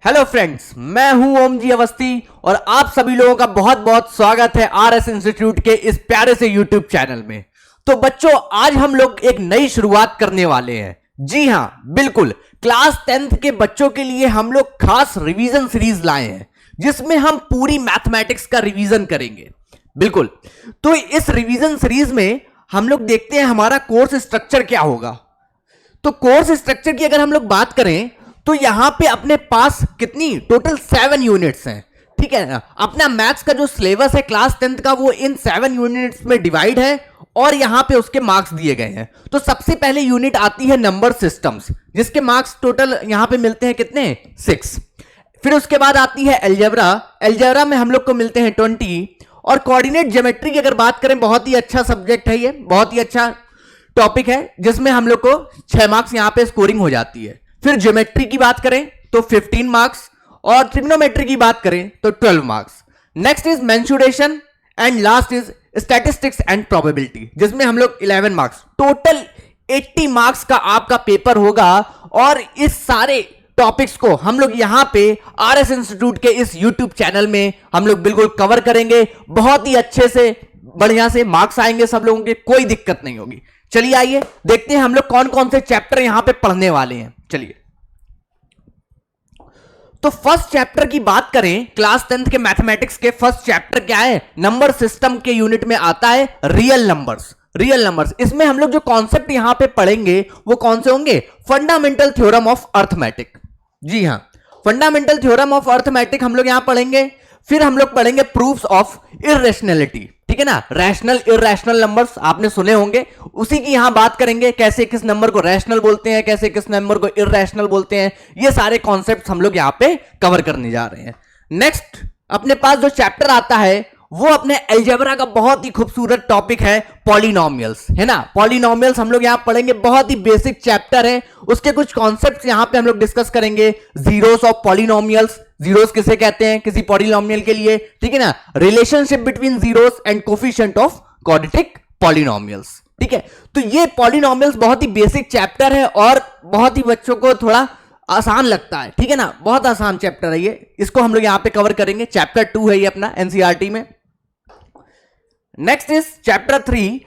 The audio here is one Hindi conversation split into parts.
हेलो फ्रेंड्स, मैं हूं ओम जी अवस्थी और आप सभी लोगों का बहुत बहुत स्वागत है आरएस इंस्टीट्यूट के इस प्यारे से यूट्यूब चैनल में। तो बच्चों, आज हम लोग एक नई शुरुआत करने वाले हैं। जी हां, बिल्कुल क्लास 10th के बच्चों के लिए हम लोग खास रिवीजन सीरीज लाए हैं जिसमें हम पूरी मैथमेटिक्स का रिवीजन करेंगे। बिल्कुल, तो इस रिवीजन सीरीज में हम लोग देखते हैं हमारा कोर्स स्ट्रक्चर क्या होगा। तो कोर्स स्ट्रक्चर की अगर हम लोग बात करें तो यहां पे अपने पास कितनी टोटल 7 यूनिट्स हैं। ठीक है ना, अपना मैथ्स का जो सिलेबस है क्लास 10th का वो इन 7 यूनिट्स में डिवाइड है और यहां पे उसके मार्क्स दिए गए हैं। तो सबसे पहले यूनिट आती है नंबर सिस्टम्स, जिसके मार्क्स टोटल यहां पे मिलते हैं कितने, 6। फिर उसके बाद आती है अलजेब्रा। अलजेब्रा में हम लोग को मिलते हैं 20। और कोऑर्डिनेट ज्योमेट्री की अगर बात करें, बहुत ही अच्छा सब्जेक्ट है ये, बहुत ही अच्छा टॉपिक है जिसमें हम लोग को 6 मार्क्स यहां पे स्कोरिंग हो जाती है। फिर ज्योमेट्री की बात करें तो 15 मार्क्स और ट्रिग्नोमेट्री की बात करें तो 12 marks. Next is mensuration and last is statistics and probability, जिसमें हम लोग 11 मार्क्स, टोटल 80 मार्क्स का आपका पेपर होगा। और इस सारे टॉपिक्स को हम लोग यहां पे आरएस इंस्टीट्यूट के इस यूट्यूब चैनल में हम लोग बिल्कुल कवर करेंगे। बहुत ही अच्छे से बढ़िया से मार्क्स आएंगे सब लोगों के, कोई दिक्कत नहीं होगी। चलिए आइए देखते हैं हम लोग कौन कौन से चैप्टर यहां पे पढ़ने वाले हैं। चलिए, तो फर्स्ट चैप्टर की बात करें, क्लास 10th के मैथमेटिक्स के फर्स्ट चैप्टर क्या है, नंबर सिस्टम के यूनिट में आता है रियल नंबर्स। रियल नंबर्स, इसमें हम लोग जो कॉन्सेप्ट यहां पे पढ़ेंगे वो कौन से होंगे, फंडामेंटल थ्योरम ऑफ अर्थमेटिक। जी हां, फंडामेंटल थ्योरम ऑफ अर्थमेटिक हम लोग यहां पढ़ेंगे। फिर हम लोग पढ़ेंगे प्रूफ्स ऑफ इररेशनैलिटी। ठीक है ना, रैशनल इररेशनल नंबर्स आपने सुने होंगे, उसी की यहां बात करेंगे। कैसे किस नंबर को रैशनल बोलते हैं, कैसे किस नंबर को इररेशनल बोलते हैं, ये सारे कॉन्सेप्ट्स हम लोग यहां पे कवर करने जा रहे हैं। नेक्स्ट अपने पास जो चैप्टर आता है वो अपने अलजेब्रा का बहुत ही खूबसूरत टॉपिक है पॉलिनोमियल्स, है ना। पॉलिनोमियल्स हम लोग यहां पढ़ेंगे, बहुत ही बेसिक चैप्टर है, उसके कुछ कॉन्सेप्ट्स यहां पे हम लोग डिस्कस करेंगे। जीरोस ऑफ पॉलिनोमियल्स, जीरोस किसे कहते हैं किसी पॉलिनोमियल के लिए, ठीक है ना। Relationship between zeros and coefficient of quadratic polynomials. ठीक है, तो ये पॉलिनोमियल्स बहुत ही बेसिक चैप्टर है और बहुत ही बच्चों को थोड़ा आसान लगता है। ठीक है ना, बहुत आसान चैप्टर है ये, इसको हम लोग यहां पे कवर करेंगे। चैप्टर 2 है ये अपना एनसीईआरटी में। Next is chapter 3,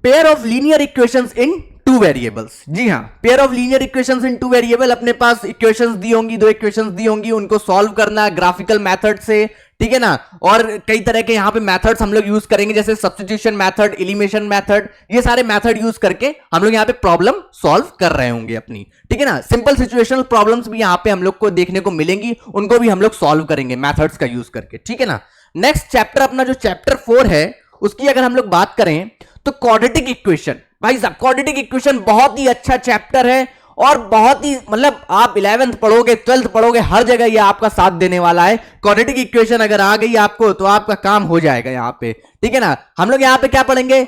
pair of linear equations in 2 variables. जी हां, pair of linear equations in 2 variable, अपने पास इक्वेशंस दी होंगी, 2 इक्वेशंस दी होंगी, उनको सॉल्व करना ग्राफिकल मेथड से। ठीक है ना, और कई तरह के यहां पे मेथड्स हम लोग यूज करेंगे, जैसे सब्स्टिट्यूशन मेथड, एलिमिनेशन मेथड, ये सारे मेथड यूज करके हम लोग यहां पे प्रॉब्लम सॉल्व कर रहे होंगे अपनी। ठीक है ना, सिंपल सिचुएशनल प्रॉब्लम्स भी यहां पे हम लोग को देखने को मिलेंगी, उनको भी हम लोग सॉल्व करेंगे मेथड्स का यूज करके। ठीक है ना। नेक्स्ट चैप्टर अपना जो चैप्टर 4 है उसकी अगर हम लोग बात करें तो क्वाड्रेटिक इक्वेशन। भाई साहब, क्वाड्रेटिक इक्वेशन बहुत ही अच्छा चैप्टर है और बहुत ही मतलब आप 11th पढ़ोगे, 12th पढ़ोगे, हर जगह ये आपका साथ देने वाला है। क्वाड्रेटिक इक्वेशन अगर आ गई आपको तो आपका काम हो जाएगा यहाँ पे। ठीक है ना, हम लोग यहाँ पे क्या पढ़ेंगे,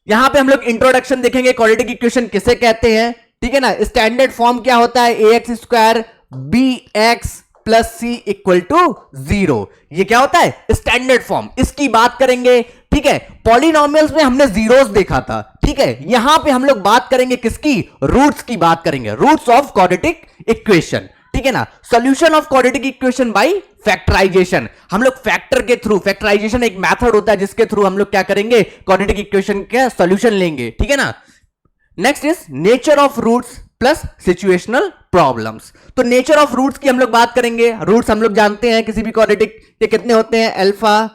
यहाँ पे हम लोग इंट्रोडक्शन देखेंगे, क्वाड्रेटिक इक्वेशन किसे कहते हैं। ठीक है ना, स्टैंडर्ड फॉर्म क्या होता है, ax square bx plus C equal to 0, ये क्या होता है, स्टैंडर्ड फॉर्म, इसकी बात करेंगे। ठीक है, पॉलिनोमियल्स में हमने जीरोस देखा था। ठीक है, यहां पे हम लोग बात करेंगे किसकी, रूट्स की बात करेंगे, रूट्स ऑफ क्वाड्रेटिक इक्वेशन। ठीक है ना, solution of quadratic equation by factorization, हम लोग फैक्टर के थ्रू, फैक्टराइजेशन एक मेथड होता है जिसके थ्रू हम लोग क्या करेंगे, क्वाड्रेटिक इक्वेशन का सॉल्यूशन लेंगे। ठीक है ना। Next is nature of roots plus situational problems. तो नेचर ऑफ रूट्स की हम लोग बात करेंगे। रूट्स हम लोग जानते हैं किसी भी क्वाड्रेटिक के कितने होते हैं, अल्फा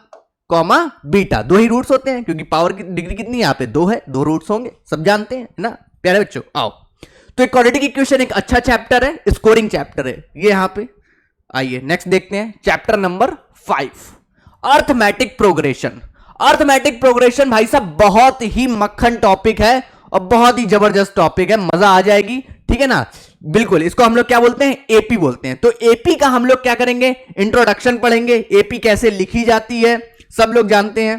कॉमा बीटा, 2 ही रूट्स होते हैं, क्योंकि पावर की डिग्री कितनी यहाँ पे 2 है, 2 रूट्स होंगे, सब जानते हैं ना प्यारे बच्चों। आओ, तो एक क्वाड्रेटिक इक्वेशन एक अच्छा चैप्टर है, स्कोरिंग चैप्टर है ये यहाँ पे। आइए नेक्स्ट देखते हैं chapter number 5, arithmetic progression. Arithmetic progression भाई साहब बहुत ही मक्खन टॉपिक है और बहुत ही जबरदस्त टॉपिक है, मजा आ जाएगी। ठीक है ना, बिल्कुल, इसको हम लोग क्या बोलते हैं, एपी बोलते हैं। तो एपी का हम लोग क्या करेंगे, इंट्रोडक्शन पढ़ेंगे, एपी कैसे लिखी जाती है सब लोग जानते हैं,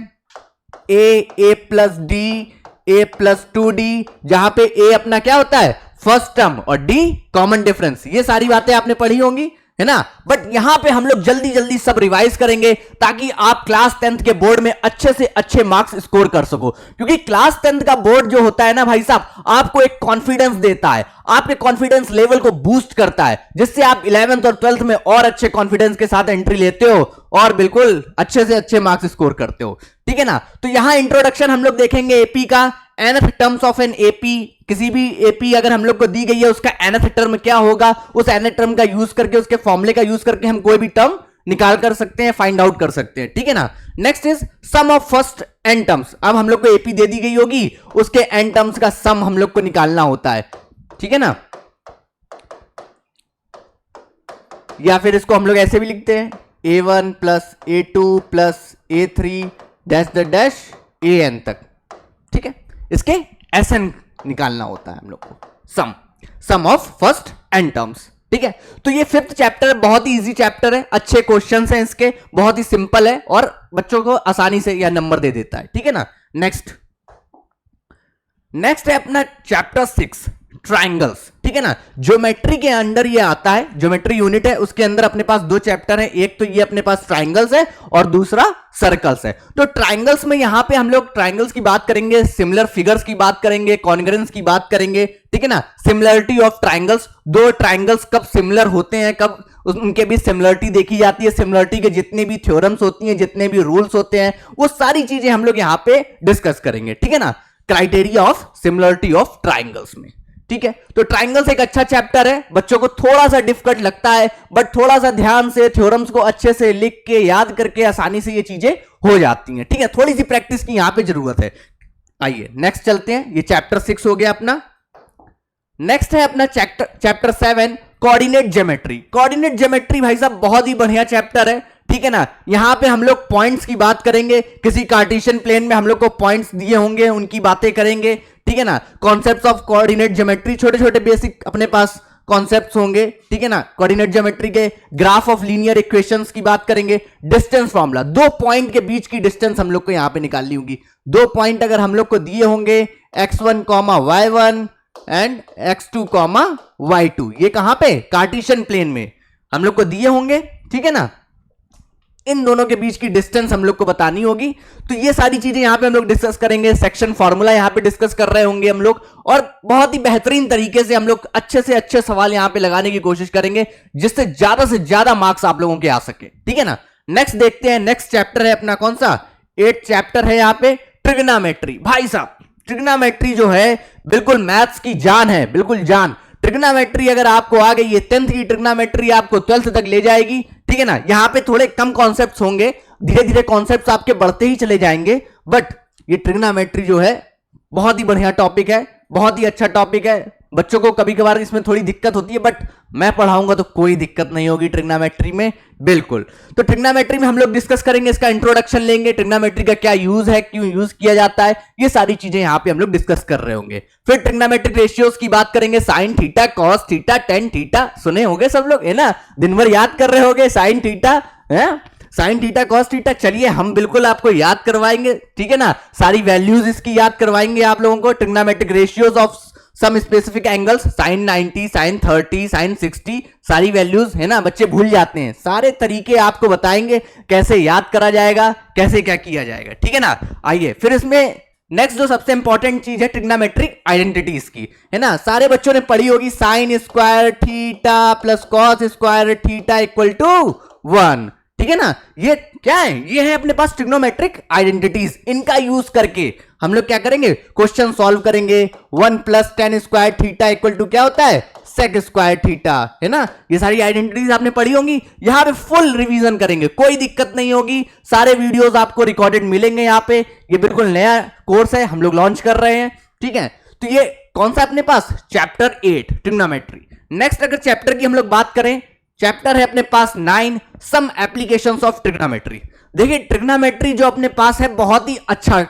ए प्लस डी, ए प्लस 2d, जहां पे ए अपना क्या होता है फर्स्ट टर्म और डी कॉमन डिफरेंस, ये सारी बातें आपने पढ़ी होंगी। है ना। बट यहां पे हम लोग जल्दी जल्दी सब रिवाइज करेंगे ताकि आप क्लास 10th के बोर्ड में अच्छे से अच्छे मार्क्स स्कोर कर सको, क्योंकि क्लास 10th का बोर्ड जो होता है ना भाई साहब, आपको एक कॉन्फिडेंस देता है, आपके कॉन्फिडेंस लेवल को बूस्ट करता है, जिससे आप 11th और 12th में और अच्छे कॉन्फिडेंस के साथ एंट्री लेते हो और बिल्कुल अच्छे से अच्छे मार्क्स स्कोर करते हो, ठीक है ना। तो यहां इंट्रोडक्शन हम लोग देखेंगे एपी का, nth terms of an AP, किसी भी एपी अगर हम लोग को दी गई है उसका nth टर्म क्या होगा, उस nth टर्म का यूज करके, उसके फॉर्मूले का यूज करके हम कोई भी टर्म निकाल कर सकते हैं, फाइंड आउट कर सकते हैं, ठीक है ना। Next is sum of first n terms. अब हम लोग को एपी दे दी गई होगी, उसके एन टर्म्स का सम हम लोग को निकालना होता है, ठीक है ना। या फिर इसको हम लोग ऐसे भी लिखते हैं a1 plus a2 plus a3 dash the dash an तक, ठीक है। इसके एसएन निकालना होता है हम लोग को, सम ऑफ फर्स्ट एन टर्म्स, ठीक है। तो ये 5th चैप्टर बहुत ही इजी चैप्टर है, अच्छे क्वेश्चंस हैं इसके, बहुत ही सिंपल है और बच्चों को आसानी से यह नंबर दे देता है, ठीक है ना। नेक्स्ट है अपना चैप्टर 6 ट्राइंगल्स, ठीक है ना। ज्योमेट्री के अंडर ये आता है, ज्योमेट्री यूनिट है, उसके अंदर अपने पास दो चैप्टर है, एक तो ये अपने पास ट्राइंगल्स है और दूसरा सर्कल्स है। तो ट्राइंगल्स में यहां पे हम लोग ट्राइंगल्स की बात करेंगे, सिमिलर फिगर्स की बात करेंगे, कॉन्ग्रेंस की बात करेंगे, ठीक है ना। सिमिलरिटी ऑफ ट्राइंगल्स, दो ट्राइंगल्स कब सिमिलर होते हैं, कब उनके भी सिमिलरिटी देखी जाती है, सिमिलरिटी के जितने भी थ्योरम्स होती हैं, जितने भी रूल्स होते हैं, वो सारी चीजें हम लोग यहां पे डिस्कस करेंगे, ठीक है ना। Criteria of similarity of triangles में, ठीक है। तो ट्राइंगल्स एक अच्छा चैप्टर है, बच्चों को थोड़ा सा डिफिकल्ट लगता है, बट थोड़ा सा ध्यान से थ्योरम्स को अच्छे से लिख के याद करके आसानी से ये चीजें हो जाती हैं, ठीक है। थोड़ी सी प्रैक्टिस की यहां पे जरूरत है। आइए नेक्स्ट चलते हैं, ये चैप्टर 6 हो गया अपना। नेक्स्ट है अपना chapter 7 coordinate geometry. Coordinate geometry भाई साहब बहुत ही बढ़िया चैप्टर है, ठीक है ना। यहां पे हम लोग पॉइंट्स की बात करेंगे, किसी कार्टेशियन प्लेन में हम लोग को पॉइंट्स दिए होंगे, उनकी बातें करेंगे, ठीक है ना। कॉन्सेप्ट्स ऑफ कोऑर्डिनेट ज्योमेट्री, छोटे छोटे बेसिक अपने पास कॉन्सेप्ट्स होंगे, ठीक है ना। कोऑर्डिनेट ज्योमेट्री के ग्राफ ऑफ लीनियर इक्वेशंस की बात करेंगे, डिस्टेंस फार्मूला, दो पॉइंट के बीच की डिस्टेंस हम लोग को यहां पे निकालनी होगी। दो पॉइंट अगर हम लोग को दिए होंगे x1, y1 and x2, y2, ये कहां पे कार्टेशियन प्लेन में हम लोग को दिए होंगे, ठीक है ना। इन दोनों के बीच की डिस्टेंस हम लोग को बतानी होगी। तो ये सारी चीजें यहां पे हम लोग डिस्कस करेंगे, सेक्शन फार्मूला यहां पे डिस्कस कर रहे होंगे हम लोग, और बहुत ही बेहतरीन तरीके से हम लोग अच्छे से अच्छे सवाल यहां पे लगाने की कोशिश करेंगे, जिससे ज्यादा मार्क्स आप लोगों के आ सके, ठीक है ना। नेक्स्ट देखते हैं, नेक्स्ट चैप्टर है अपना कौन सा, 8th चैप्टर है यहां पे ट्रिग्नोमेट्री। भाई साहब ट्रिग्नोमेट्री जो है बिल्कुल मैथ्स की जान है, बिल्कुल जान। ट्रिग्नोमेट्री अगर आपको आ गई है, 10th की ट्रिग्नोमेट्री आपको 12th तक ले जाएगी, ठीक है ना। यहां पे थोड़े कम कॉन्सेप्ट्स होंगे, धीरे धीरे कॉन्सेप्ट्स आपके बढ़ते ही चले जाएंगे, बट ये ट्रिग्नोमेट्री जो है बहुत ही बढ़िया टॉपिक है, बहुत ही अच्छा टॉपिक है। बच्चों को कभी कभार इसमें थोड़ी दिक्कत होती है, बट मैं पढ़ाऊंगा तो कोई दिक्कत नहीं होगी ट्रिग्नोमेट्री में, बिल्कुल। तो ट्रिग्नोमेट्री में हम लोग डिस्कस करेंगे, इसका इंट्रोडक्शन लेंगे, ट्रिग्नोमेट्री का क्या यूज है, क्यों यूज किया जाता है, ये सारी चीजें यहां पे हम लोग डिस्कस कर रहे होंगे। फिर ट्रिग्नोमेट्रिक रेशियोज की बात करेंगे, sine theta, cos theta, tan theta, सुने होंगे सब लोग, है ना, दिन भर याद कर रहे होंगे साइन थीटा, है साइन थीटा, कॉस थीटा। चलिए हम बिल्कुल आपको याद करवाएंगे, ठीक है ना, सारी वैल्यूज इसकी याद करवाएंगे आप लोगों को। Trigonometric ratios of some specific angles, sine 90, sine 30, sine 60, सारी वैल्यूज, है ना, बच्चे भूल जाते हैं, सारे तरीके आपको बताएंगे कैसे याद करा जाएगा, कैसे क्या किया जाएगा, ठीक है ना। आइए फिर इसमें नेक्स्ट जो सबसे इंपॉर्टेंट चीज है ट्रिग्नोमेट्रिक आइडेंटिटीज की, है ना। सारे बच्चों ने पढ़ी होगी, sine square theta plus cos square theta equal to 1, ठीक है ना। ये क्या है, ये है अपने पास ट्रिग्नोमेट्रिक आइडेंटिटीज। इनका यूज करके हम लोग क्या करेंगे, क्वेश्चन सॉल्व करेंगे। 1 plus tan square theta equal to क्या होता है, सेक स्क्वायर थीटा, है ना। ये सारी आइडेंटिटीज आपने पढ़ी होंगी, यहां पे फुल रिवीजन करेंगे, कोई दिक्कत नहीं होगी। सारे वीडियोस आपको रिकॉर्डेड मिलेंगे यहां पे, ये बिल्कुल नया कोर्स है, हम लोग लॉन्च कर रहे हैं, ठीक है। तो ये कौन सा अपने पास, चैप्टर 8 ट्रिग्नोमेट्री। नेक्स्ट अगर चैप्टर की हम लोग बात करें, चैप्टर है अपने पास 9 सम एप्लीकेशंस ऑफ ट्रिग्नोमेट्री। देखिए ट्रिग्नोमेट्री जो अपने पास है बहुत ही अच्छा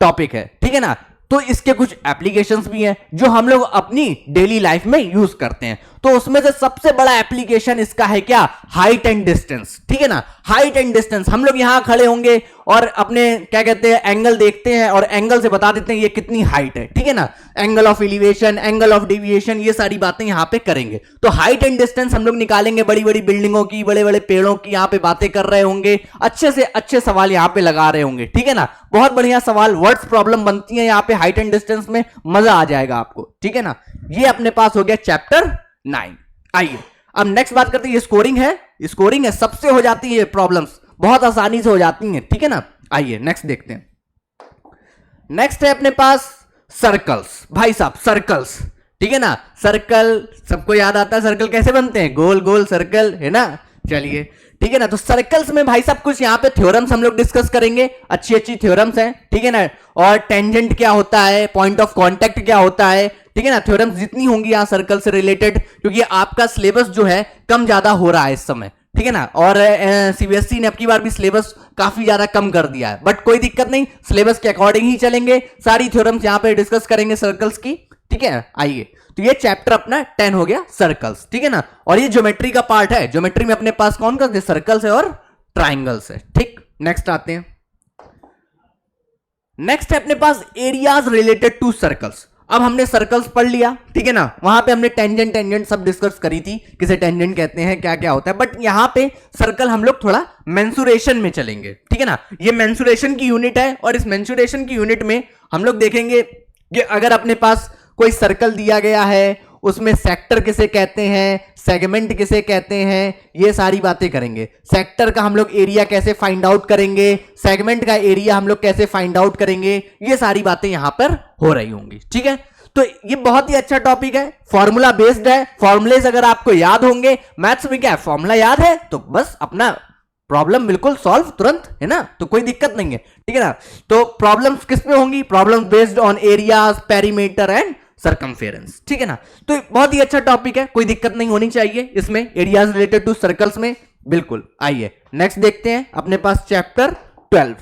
टॉपिक है, ठीक है ना। तो इसके कुछ एप्लीकेशंस भी हैं जो हम लोग अपनी डेली लाइफ में यूज करते हैं। तो उसमें से सबसे बड़ा एप्लीकेशन इसका है क्या, हाइट एंड डिस्टेंस, ठीक है ना। हाइट एंड डिस्टेंस, हम लोग यहां खड़े होंगे और अपने क्या कहते हैं एंगल देखते हैं और एंगल से बता देते हैं ये कितनी हाइट है, ठीक है ना। Angle of elevation, angle of deviation, ये सारी बातें यहां पे करेंगे। तो हाइट एंड डिस्टेंस हम लोग निकालेंगे, बड़ी बड़ी बिल्डिंगों की, बड़े बड़े पेड़ों की यहां पे बातें कर रहे होंगे, अच्छे से अच्छे सवाल यहां पे लगा रहे होंगे, ठीक है ना। बहुत बढ़िया सवाल, वर्ड्स प्रॉब्लम बनती है यहां पे हाइट एंड डिस्टेंस में, मजा आ जाएगा आपको, ठीक है ना। ये अपने पास हो गया चैप्टर 9। आइए अब नेक्स्ट बात करते हैं, ये स्कोरिंग है, स्कोरिंग है, सबसे हो जाती है प्रॉब्लम्स, बहुत आसानी से हो जाती हैं, ठीक है ना। आइए नेक्स्ट देखते हैं। नेक्स्ट है अपने पास सर्कल्स, भाई साहब सर्कल्स, ठीक है ना। सर्कल सबको याद आता है, सर्कल कैसे बनते हैं, गोल गोल सर्कल, है ना। चलिए ठीक है ना। तो सर्कल्स में भाई साहब कुछ यहाँ पे थ्योरम्स हम लोग डिस्कस करेंगे, अच्छी अच्छी थ्योरम्स हैं, ठीक है ना। और टेंजेंट क्या होता है, पॉइंट ऑफ कांटेक्ट क्या होता है, ठीक है ना। थ्योरम्स जितनी होंगी यहाँ सर्कल से रिलेटेड, क्योंकि आपका सिलेबस जो है कम ज्यादा हो रहा है इस समय, ठीक है ना। और सीबीएसई ने अब की बार भी सिलेबस काफी ज्यादा कम कर दिया है, बट कोई दिक्कत नहीं, सिलेबस के अकॉर्डिंग ही चलेंगे, सारी थ्योरम्स यहाँ पे डिस्कस करेंगे सर्कल्स की, ठीक है। आइए तो ये चैप्टर अपना 10 हो गया सर्कल्स, ठीक है ना। और ये ज्योमेट्री का पार्ट है, ज्योमेट्री में अपने पास कौन कौन से सर्कल्स है और ट्राइंगल्स है, ठीक। नेक्स्ट आते हैं, नेक्स्ट है अपने पास एरियाज रिलेटेड टू सर्कल्स। अब हमने सर्कल्स पढ़ लिया, ठीक है ना। वहां पे हमने टेंजेंट टेंजेंट सब डिस्कस करी थी, किसे टेंजेंट कहते हैं, क्या क्या होता है, बट यहां पे सर्कल हम लोग थोड़ा मेंसुरेशन में चलेंगे, ठीक है ना। ये मेंसुरेशन की यूनिट है और इस मेंसुरेशन की यूनिट में हम लोग देखेंगे कि अगर अपने पास कोई सर्कल दिया गया है, उसमें सेक्टर किसे कहते हैं, सेगमेंट किसे कहते हैं, ये सारी बातें करेंगे। सेक्टर का हम लोग एरिया कैसे फाइंड आउट करेंगे, सेगमेंट का एरिया हम लोग कैसे फाइंड आउट करेंगे, ये सारी बातें यहां पर हो रही होंगी, ठीक है। तो ये बहुत ही अच्छा टॉपिक है, फॉर्मूला बेस्ड है। फॉर्मूलेज अगर आपको याद होंगे, मैथ्स में क्या है, फॉर्मूला याद है तो बस अपना प्रॉब्लम बिल्कुल सॉल्व तुरंत, है ना, तो कोई दिक्कत नहीं है, ठीक है ना। तो प्रॉब्लम्स किस पे होंगी, problems based on areas, perimeter and circumference, ठीक है ना। तो बहुत ही अच्छा टॉपिक है, कोई दिक्कत नहीं होनी चाहिए इसमें, एरियाज रिलेटेड टू सर्कल्स में, बिल्कुल। आइए नेक्स्ट देखते हैं अपने पास चैप्टर 12।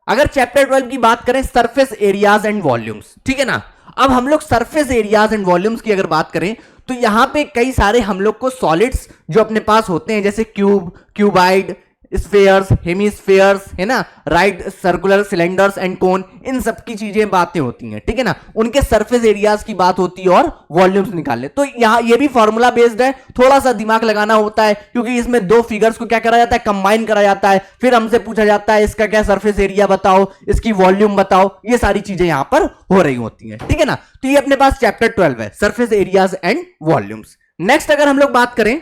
अगर चैप्टर 12 की बात करें, सरफेस एरियाज एंड वॉल्यूम्स, ठीक है ना। अब हम लोग सरफेस एरियाज एंड वॉल्यूम्स की अगर बात करें तो यहां पे कई सारे हम लोग को सॉलिड्स जो अपने पास होते हैं, जैसे क्यूब, क्यूबाइड, स्फेयर्स, हेमीस्फेयर्स, है ना, right circular cylinders and cone, इन सब की चीजें बातें होती हैं, ठीक है ना। उनके सरफेस एरियाज की बात होती है और वॉल्यूम्स निकालने। तो यहाँ ये भी फॉर्मूला बेस्ड है, थोड़ा सा दिमाग लगाना होता है, क्योंकि इसमें दो फिगर्स को क्या करा जाता है, कंबाइन करा जाता है, फिर हमसे पूछा जाता है इसका क्या सरफेस एरिया बताओ, इसकी वॉल्यूम बताओ, ये सारी चीजें यहां पर हो रही होती है, ठीक है ना। तो ये अपने पास चैप्टर 12 है, surface areas and volumes. Next अगर हम लोग बात करें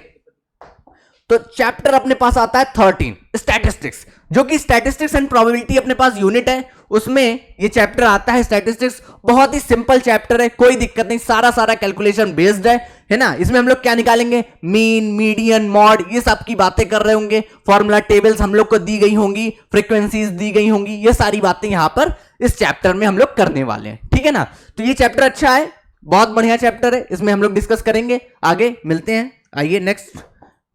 तो चैप्टर अपने पास आता है 13, स्टैटिस्टिक्स, जो कि स्टैटिस्टिक्स एंड प्रोबेबिलिटी अपने पास यूनिट है, उसमें ये चैप्टर आता है स्टैटिस्टिक्स। बहुत ही सिंपल चैप्टर है, कोई दिक्कत नहीं, सारा कैलकुलेशन बेस्ड है ना। इसमें हम लोग क्या निकालेंगे, मीन, मीडियन, मॉड, ये सब की बातें कर रहे होंगे, फॉर्मूला टेबल्स हम लोग को दी गई होंगी, फ्रीक्वेंसीज दी गई होंगी, ये सारी बातें यहां पर इस चैप्टर में हम लोग करने वाले हैं, ठीक है ना। तो ये चैप्टर अच्छा है, बहुत बढ़िया चैप्टर है, इसमें हम लोग डिस्कस करेंगे, आगे मिलते हैं। आइए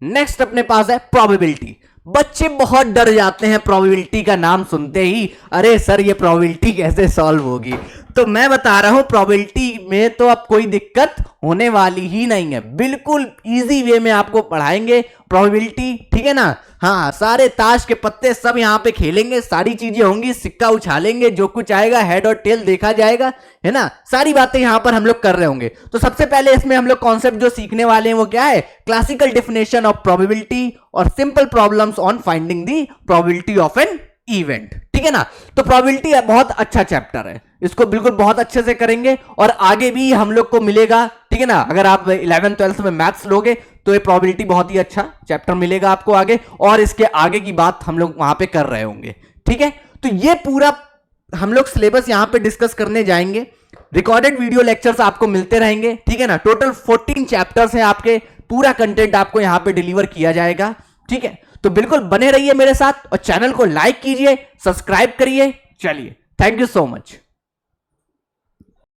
नेक्स्ट अपने पास है प्रोबेबिलिटी। बच्चे बहुत डर जाते हैं प्रोबेबिलिटी का नाम सुनते ही, अरे सर ये प्रोबेबिलिटी कैसे सॉल्व होगी। तो मैं बता रहा हूं प्रोबेबिलिटी में तो अब कोई दिक्कत होने वाली ही नहीं है, बिल्कुल इजी वे में आपको पढ़ाएंगे प्रोबेबिलिटी, ठीक है ना। हाँ, सारे ताश के पत्ते सब यहाँ पे खेलेंगे, सारी चीजें होंगी, सिक्का उछालेंगे, जो कुछ आएगा हेड और टेल देखा जाएगा, है ना। सारी बातें यहाँ पर हम लोग कर रहे होंगे। तो सबसे पहले इसमें हम लोग कॉन्सेप्ट जो सीखने वाले हैं वो क्या है, क्लासिकल डेफिनेशन ऑफ प्रोबेबिलिटी और simple problems on finding the probability of an event, ठीक है ना। तो प्रोबेबिलिटी बहुत अच्छा चैप्टर है, इसको बिल्कुल बहुत अच्छे से करेंगे और आगे भी हम लोग को मिलेगा, ठीक है ना। अगर आप 11th 12th में मैथ्स लोगे तो ये प्रोबेबिलिटी बहुत ही अच्छा चैप्टर मिलेगा आपको आगे, और इसके आगे की बात हम लोग वहां पे कर रहे होंगे, ठीक है। तो ये पूरा हम लोग सिलेबस यहां पे डिस्कस करने जाएंगे, रिकॉर्डेड वीडियो लेक्चर्स आपको मिलते रहेंगे, ठीक है ना। टोटल 14 चैप्टर्स हैं आपके, पूरा कंटेंट आपको यहां पे डिलीवर किया जाएगा, ठीक है। तो बिल्कुल बने रहिए मेरे साथ और चैनल को लाइक कीजिए, सब्सक्राइब करिए। चलिए, थैंक यू सो मच।